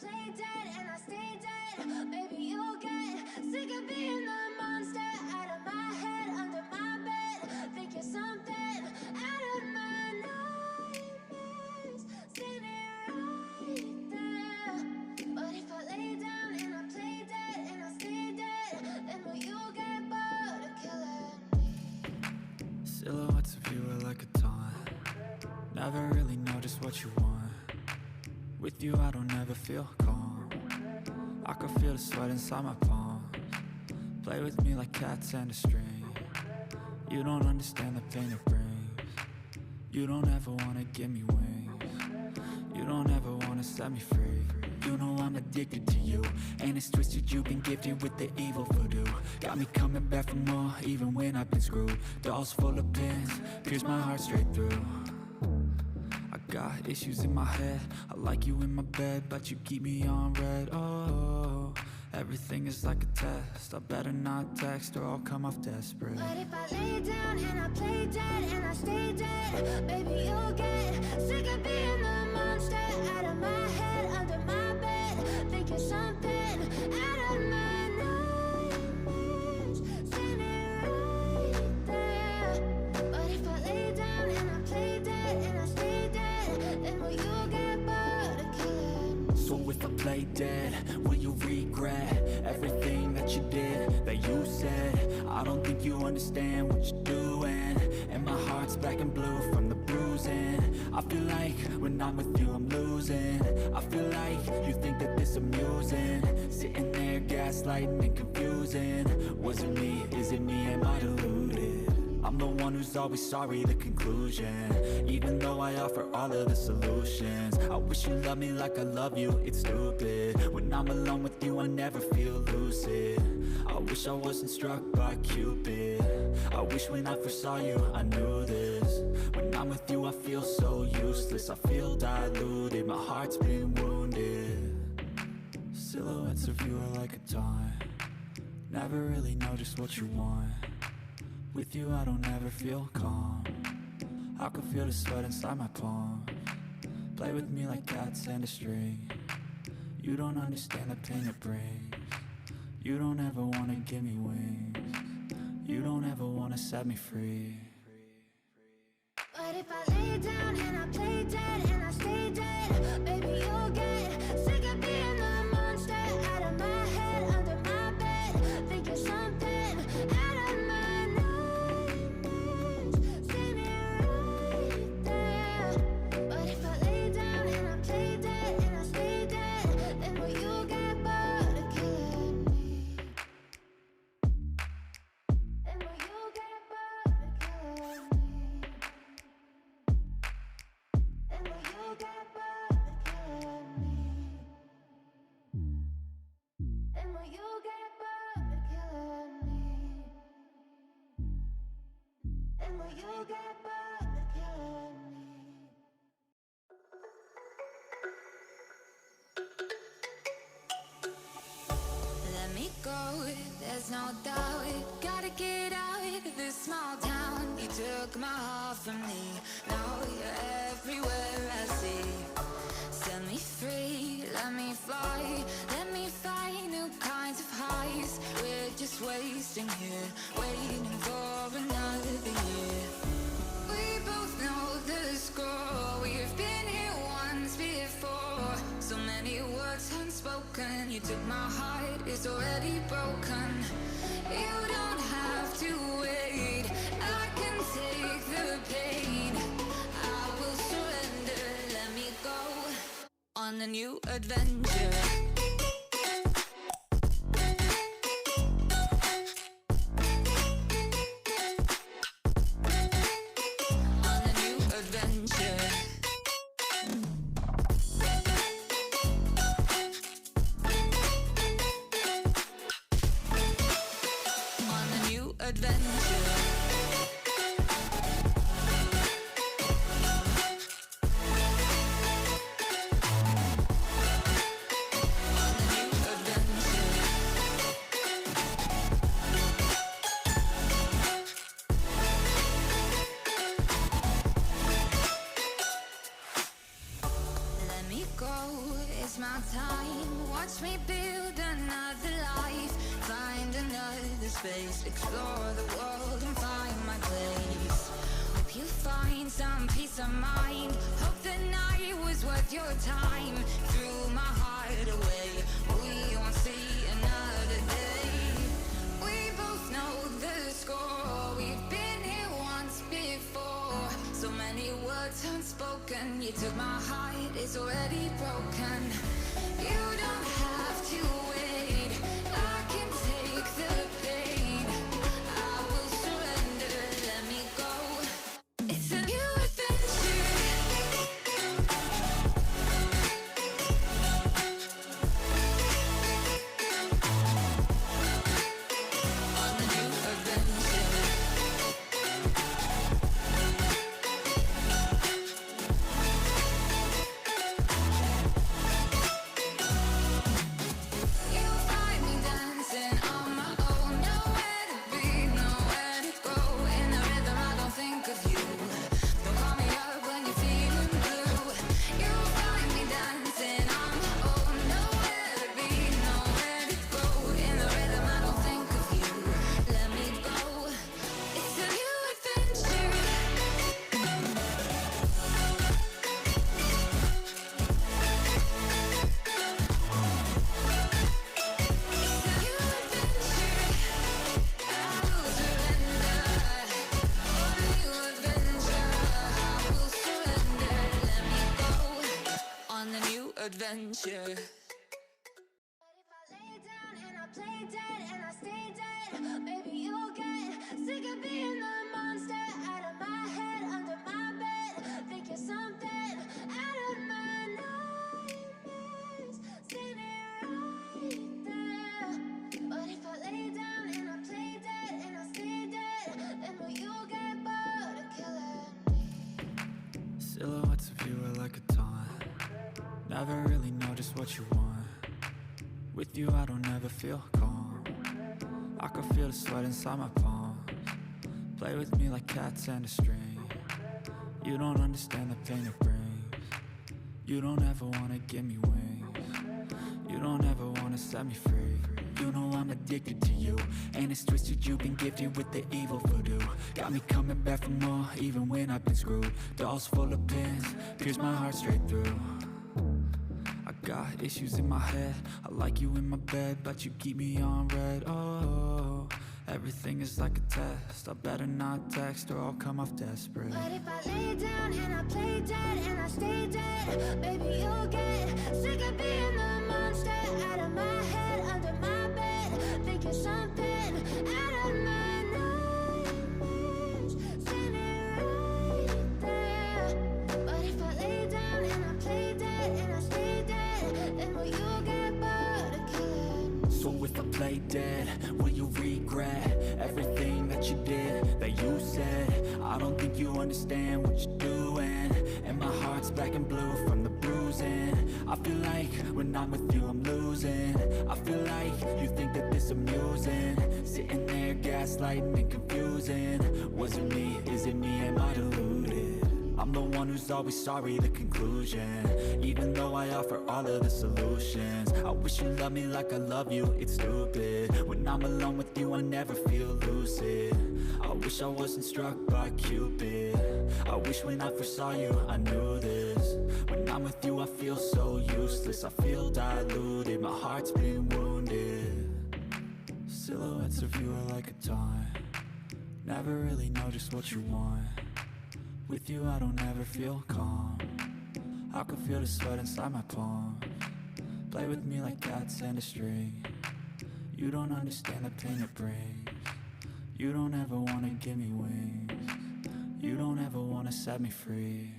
play dead and I stay dead. Maybe you'll get sick of being the monster out of my head, under my bed. Think you're something out of my nightmares, standing right there. But if I lay down and I play dead and I stay dead, then will you get bored of killing me? Silhouettes of you are like a taunt. Never really know just what you want. With you I don't ever feel calm. I can feel the sweat inside my palms. Play with me like cats and a string. You don't understand the pain it brings. You don't ever wanna give me wings. You don't ever wanna set me free. You know I'm addicted to you, and it's twisted, you've been gifted with the evil voodoo. Got me coming back for more, even when I've been screwed. Dolls full of pins, pierce my heart straight through. I got issues in my head, I like you in my bed, but you keep me on red. Oh, everything is like a test, I better not text or I'll come off desperate. But if I lay down and I play dead and I stay dead, baby you'll get sick of being the monster out of my head, under my bed. Think you're something out of my nightmares, standing right there. But if I lay down and I play dead and I stay dead, then will you get bored of killing me? So if I play dead, will you regret everything that you did, that you said? I don't think you understand what you're doing, and my heart's black and blue from the bruising. I feel like when I'm with you I'm losing. I feel like you think that this amusing, sitting there gaslighting and confusing. Was it me? Is it me? Am I deluded? I'm the one who's always sorry, the conclusion. Even though I offer all of the solutions, I wish you loved me like I love you, it's stupid. When I'm alone with you I never feel lucid. I wish I wasn't struck by Cupid. I wish when I first saw you I knew this. When I'm with you I feel so useless, I feel diluted, my heart's been wounded. Silhouettes of you are like a taunt. Never really know just what you want. With you I don't ever feel calm. I can feel the sweat inside my palms. Play with me like cats and a string. You don't understand the pain it brings. You don't ever wanna give me wings. You don't ever wanna set me free. But if I lay down and I play dead and I stay dead, baby you'll get sick of being the monster out of my head, under my bed. Think you're something out of my nightmares, standing right there. But if I lay down and I play dead and I stay dead, then will you get bored of killing me? Then will you get bored of killing me? And will you get bored of killing me? And will you get bored of killing me? And will you get bored of killing me? Let me go, there's no doubt. Gotta get out of this small town. You took my heart from me, now you're everywhere I see. Set me free, let me fly. Let me find new kinds of highs. We're just wasting here, waiting for another year. We both know the score, we've been here once before. So many words unspoken, you took my heart, it's already broken. You don't have to wait, I can take the pain. I will surrender, let me go on a new adventure. On a new adventure. On a new adventure. go, it's my time. Watch me build another life, find another space, explore the world and find my place. Hope you find some peace of mind, hope the night was worth your time. Threw my heart away, we won't see another day. We both know the score, we've been here once before. So many words unspoken, you took my heart, it's already broken. You don't have to wait, I can take the pain. I will surrender, let me go. It's a new adventure. On the new adventure. You'll find me dancing on my own, nowhere to be, nowhere to go. In the rhythm, I don't think of you. Don't call me up when you're feeling blue. You'll find me dancing on my own, nowhere to be, nowhere to go. In the rhythm, I don't think of you. Let me go. It's a new adventure. On the new adventure. But if I lay down and I play dead and I stay dead, baby, you'll get sick of being the monster out of my head, under my bed. Think you're something out of my nightmares, standing right there. But if I lay down and I play dead and I stay dead, then will you get bored of killing me? Silhouettes of you are like a taunt. Never really know just what you want. With you I don't ever feel calm. I can feel the sweat inside my palms. Play with me like cats and a string. You don't understand the pain it brings. You don't ever wanna give me wings. You don't ever wanna set me free. You know I'm addicted to you, and it's twisted, you've been gifted with the evil voodoo. Got me coming back for more, even when I've been screwed. Dolls full of pins, pierce my heart straight through. I got issues in my head, I like you in my bed, but you keep me on red. Oh, everything is like a test, I better not text or I'll come off desperate. But if I lay down and I play dead and I stay dead, baby, you'll get sick of being the monster out of my head, under my bed. Think you're something out of my nightmares, standing right there. But if I lay down and I play dead and I stay dead, then will you get bored of killing me? So if I play dead, will you regret everything that you did, that you said? I don't think you understand what you're doing, and my heart's black and blue from the bruising. I feel like when I'm with you I'm losing. I feel like you think that this amusing, sitting there gaslighting and confusing. Was it me? Is it me? Am I deluded? I'm the one who's always sorry, the conclusion. Even though I offer all of the solutions, I wish you loved me like I love you, it's stupid. When I'm alone with you I never feel lucid. I wish I wasn't struck by Cupid. I wish when I first saw you I knew this. When I'm with you I feel so useless, I feel diluted, my heart's been wounded. Silhouettes of you are like a taunt. Never really know just what you want. With you I don't ever feel calm. I can feel the sweat inside my palms. Play with me like cats and a string. You don't understand the pain it brings. You don't ever wanna give me wings. You don't ever wanna set me free.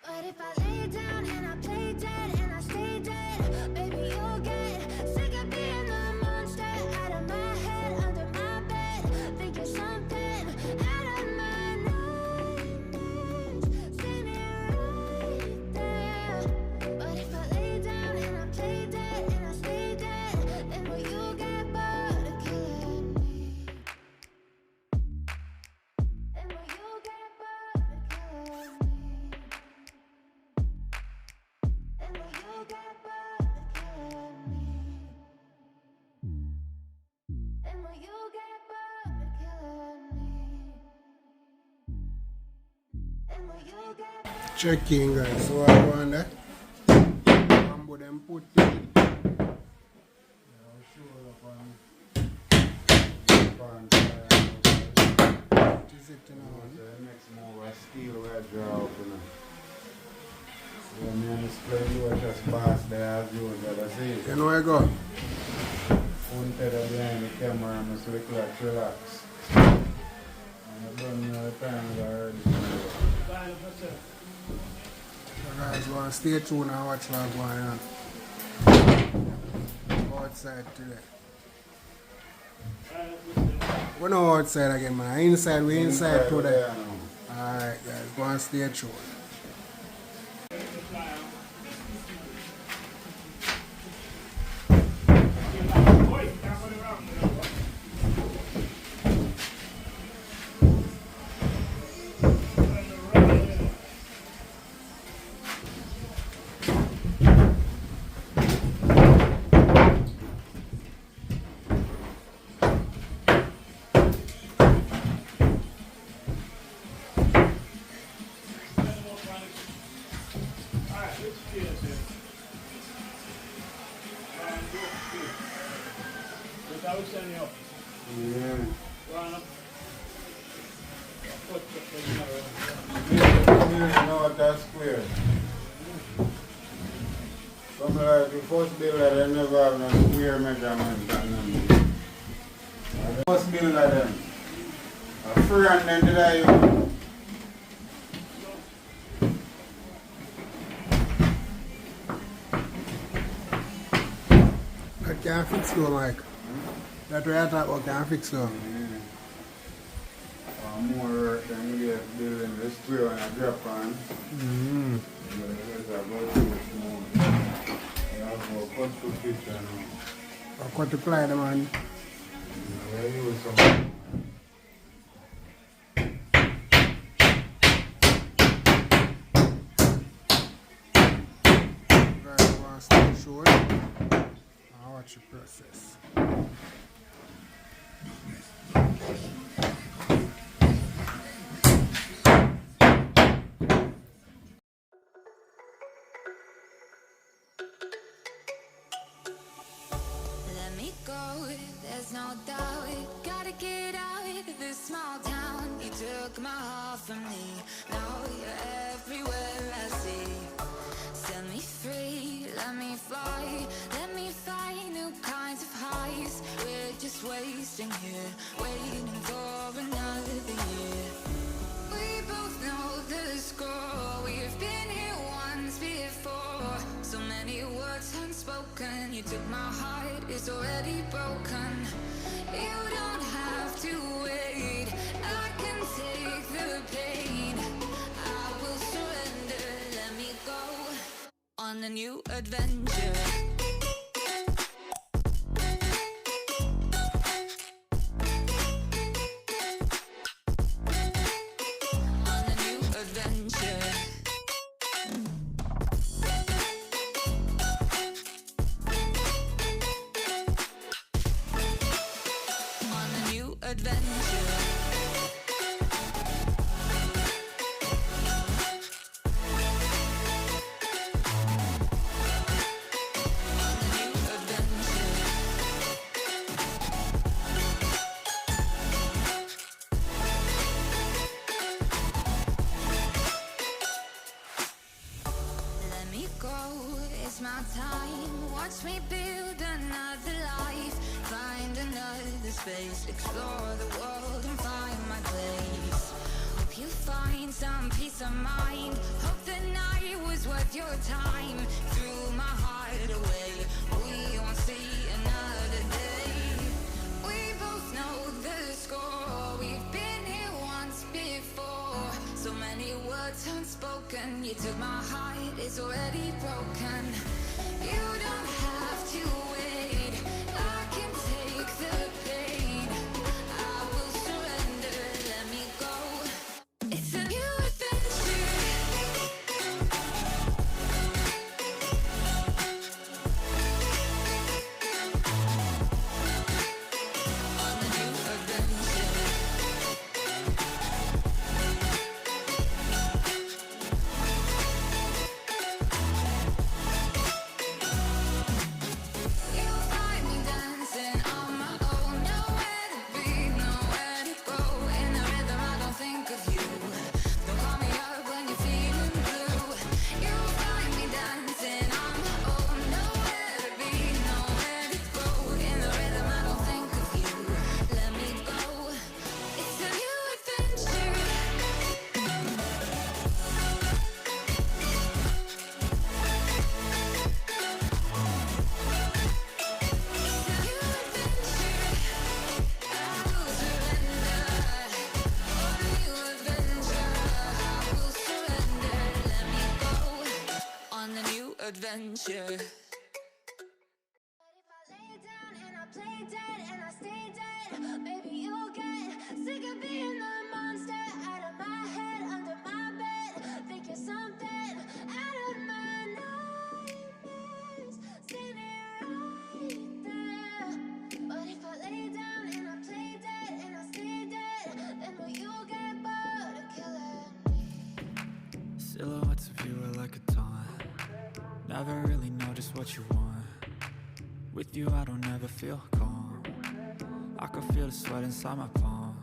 But if I lay down and I play dead and I stay dead, baby, you'll get sick of being the monster out of my head, under my bed. Think you're something out of my nightmares, standing right there. But if I lay down and I play dead and I stay dead, then will you get bored of killing me? Then will you get bored of killing me? Checking guys, so I go on there. Bamboo them put it. I'll show you up on what is it you know? The next move I steel where I draw up you know. So when you display you just pass there as usual, that's it. You know where I go? One tether behind the camera and just look like relax. And I've done the times already. So guys, go and stay tuned and watch what's going on outside today. We're not outside again, man. Inside, we're inside today. Alright, guys, go and stay tuned. Yeah. You know what that's square. Some like the first builder they never have no square measurement and them. The first builder them. A free and then did I That can't fix though, Mike. That way I thought about can't fix though. more work than we get building the square and a drop on. Mm-hmm. There's about 2 more. We have more confrontation now. I'll cut the ply them on. We use some. Guys, want to stay short. I'll watch the process. Let me go, there's no doubt. Gotta get out of this small town. You took my heart from me. Now you're everywhere I see. Set me free, let me fly. Let me find new kinds of highs. We're just wasting here, waiting for another year. We both know the score. We've been here once before. So many words unspoken. You took my heart, it's already broken. You don't have to wait. I can take the pain. I will surrender. Let me go on a new adventure. On a new adventure. On a new adventure. On a new adventure. Let me go, it's my time. Watch me build another life. Find another space. Explore the world and find my place. Hope you find some peace of mind. Hope the night was worth your time. Threw my heart away. We won't see another day. We both know the score. We've been here once before. So many words unspoken. You took my heart, it's already broken. You don't have to wait. I can take the pain. I will surrender. Let me go. It's a new adventure. On a new adventure. On adventure. But if I lay down and I play dead and I stay dead, maybe you'll get sick of being the monster out of my head, under my bed. Think you're something out of my nightmares, standing right there. But if I lay down and I play dead and I stay dead, then will you get bored of killing me? Silhouettes of you are like a taunt. Never really know just what you want. With you I don't ever feel calm. I can feel the sweat inside my palms.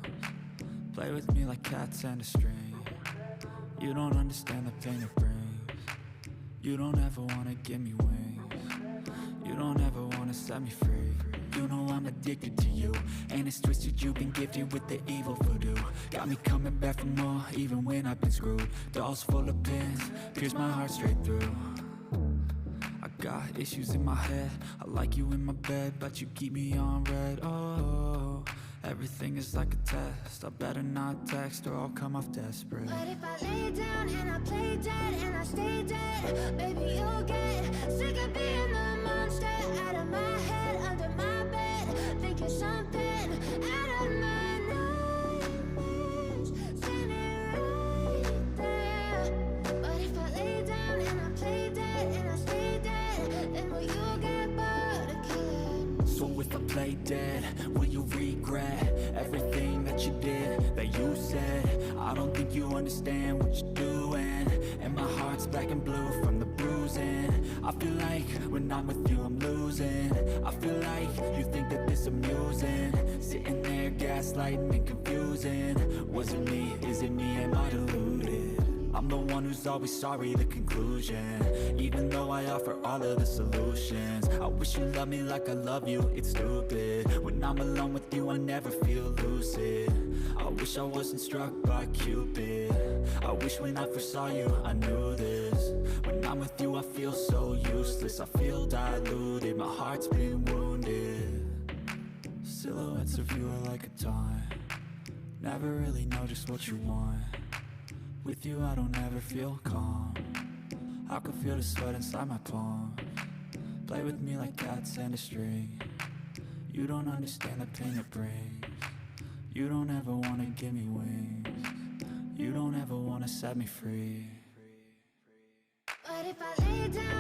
Play with me like cats and a string. You don't understand the pain it brings. You don't ever wanna give me wings. You don't ever wanna set me free. You know I'm addicted to you, and it's twisted, you've been gifted with the evil voodoo. Got me coming back for more, even when I've been screwed. Dolls full of pins, pierce my heart straight through. I got issues in my head, I like you in my bed, but you keep me on red. Oh, everything is like a test, I better not text or I'll come off desperate. But if I lay down and I play dead and I stay dead, baby you'll get sick of being the monster out of my head, under my bed. Think you're something out of my nightmares, standing right there. But if I lay down and I play dead and I stay dead, then will you get bored of killing me? So if I play dead, will you regret everything that you did, that you said? I don't think you understand what you're doing, and my heart's black and blue from the bruising. I feel like when I'm with you I'm losing. I feel like you think that this amusing, sitting there gaslighting and confusing. Was it me? Is it me? Am I deluded? I'm the one who's always sorry, the conclusion, even though I offer all of the solutions. I wish you loved me like I love you, it's stupid. When I'm alone with you I never feel lucid. I wish I wasn't struck by Cupid. I wish when I first saw you I knew this. When I'm with you I feel so useless, I feel diluted, my heart's been wounded. Silhouettes of you are like a taunt. Never really know just what you want. With you I don't ever feel calm. I can feel the sweat inside my palms. Play with me like cats and a string. You don't understand the pain it brings. You don't ever wanna give me wings. You don't ever wanna set me free. But if I lay down